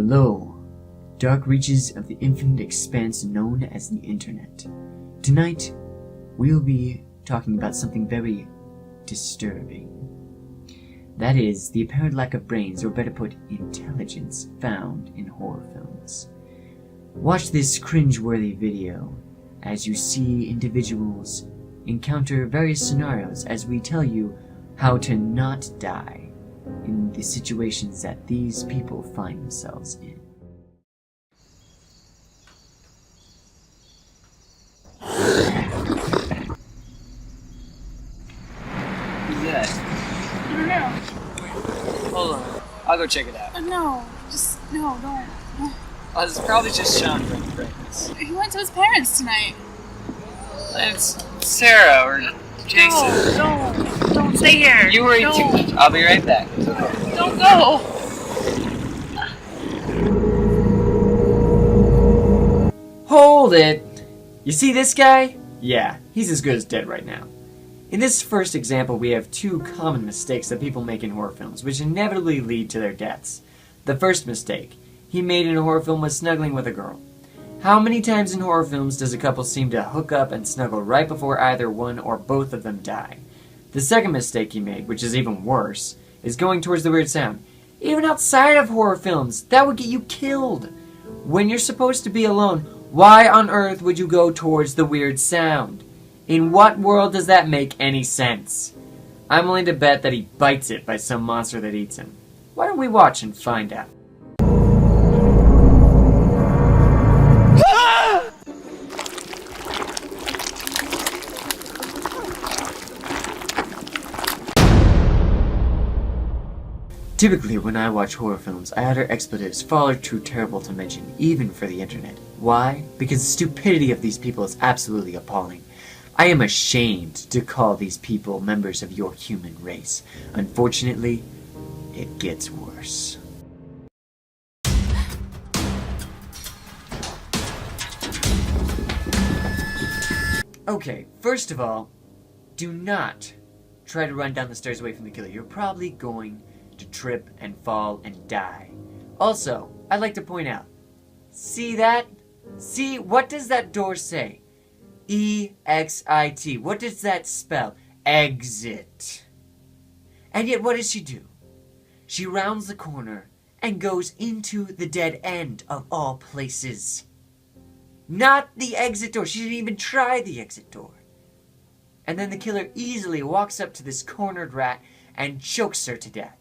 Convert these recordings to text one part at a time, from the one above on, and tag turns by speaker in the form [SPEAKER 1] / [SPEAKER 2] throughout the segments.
[SPEAKER 1] Hello, dark reaches of the infinite expanse known as the Internet. Tonight, we'll be talking about something very disturbing. That is, the apparent lack of brains, or better put, intelligence, found in horror films. Watch this cringe-worthy video as you see individuals encounter various scenarios as we tell you how to not die in the situations that these people find themselves in.
[SPEAKER 2] Who's that?
[SPEAKER 3] I don't know.
[SPEAKER 2] Hold on. I'll go check it out.
[SPEAKER 3] No, don't.
[SPEAKER 2] Oh, it's probably just Sean from breakfast.
[SPEAKER 3] He went to his parents tonight.
[SPEAKER 2] It's Sarah or Jason.
[SPEAKER 3] No, don't stay here.
[SPEAKER 2] You worry too much. I'll be right back.
[SPEAKER 3] Don't go.
[SPEAKER 1] Hold it! You see this guy? Yeah, he's as good as dead right now. In this first example, we have two common mistakes that people make in horror films, which inevitably lead to their deaths. The first mistake he made in a horror film was snuggling with a girl. How many times in horror films does a couple seem to hook up and snuggle right before either one or both of them die? The second mistake he made, which is even worse, is going towards the weird sound. Even outside of horror films, that would get you killed. When you're supposed to be alone, why on earth would you go towards the weird sound? In what world does that make any sense? I'm willing to bet that he bites it by some monster that eats him. Why don't we watch and find out? Typically, when I watch horror films, I utter expletives far too terrible to mention, even for the internet. Why? Because the stupidity of these people is absolutely appalling. I am ashamed to call these people members of your human race. Unfortunately, it gets worse. Okay, first of all, do not try to run down the stairs away from the killer. You're probably going to trip and fall and die. Also, I'd like to point out, see that? See, what does that door say? E-X-I-T. What does that spell? Exit. And yet what does she do? She rounds the corner and goes into the dead end of all places. Not the exit door. She didn't even try the exit door. And then the killer easily walks up to this cornered rat and chokes her to death.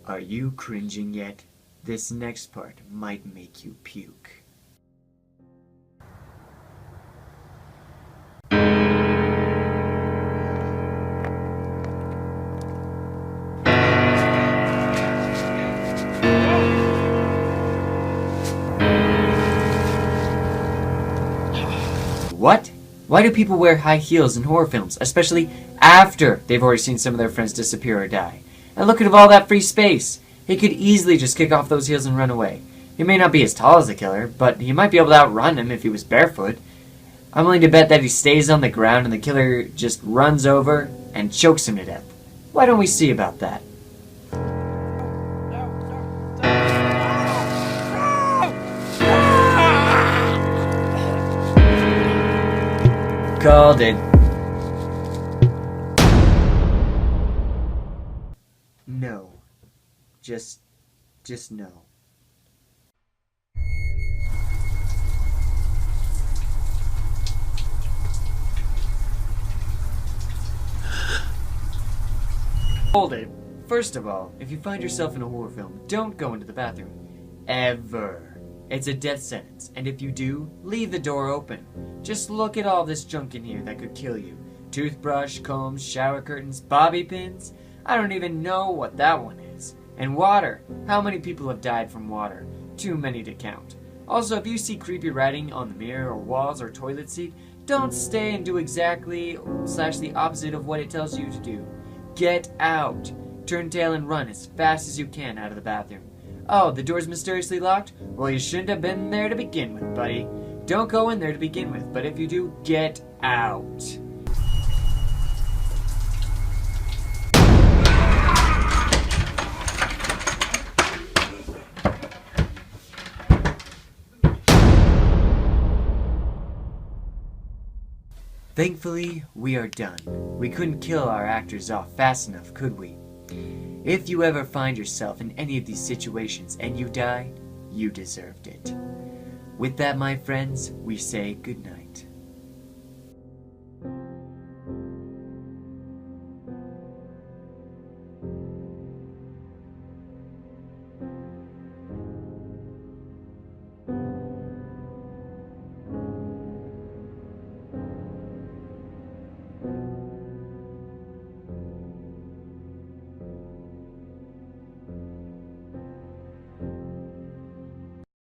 [SPEAKER 1] Are you cringing yet? This next part might make you puke. What? Why do people wear high heels in horror films, especially after they've already seen some of their friends disappear or die? And look at all that free space. He could easily just kick off those heels and run away. He may not be as tall as the killer, but he might be able to outrun him if he was barefoot. I'm willing to bet that he stays on the ground and the killer just runs over and chokes him to death. Why don't we see about that? Called it. No. Just no. Hold it. First of all, if you find yourself in a horror film, don't go into the bathroom. Ever. It's a death sentence, and if you do, leave the door open. Just look at all this junk in here that could kill you. Toothbrush, combs, shower curtains, bobby pins. I don't even know what that one is. And water. How many people have died from water? Too many to count. Also, if you see creepy writing on the mirror or walls or toilet seat, don't stay and do exactly / the opposite of what it tells you to do. Get out. Turn tail and run as fast as you can out of the bathroom. Oh, the door's mysteriously locked? Well, you shouldn't have been there to begin with, buddy. Don't go in there to begin with, but if you do, get out. Thankfully, we are done. We couldn't kill our actors off fast enough, could we? If you ever find yourself in any of these situations and you die, you deserved it. With that, my friends, we say good night.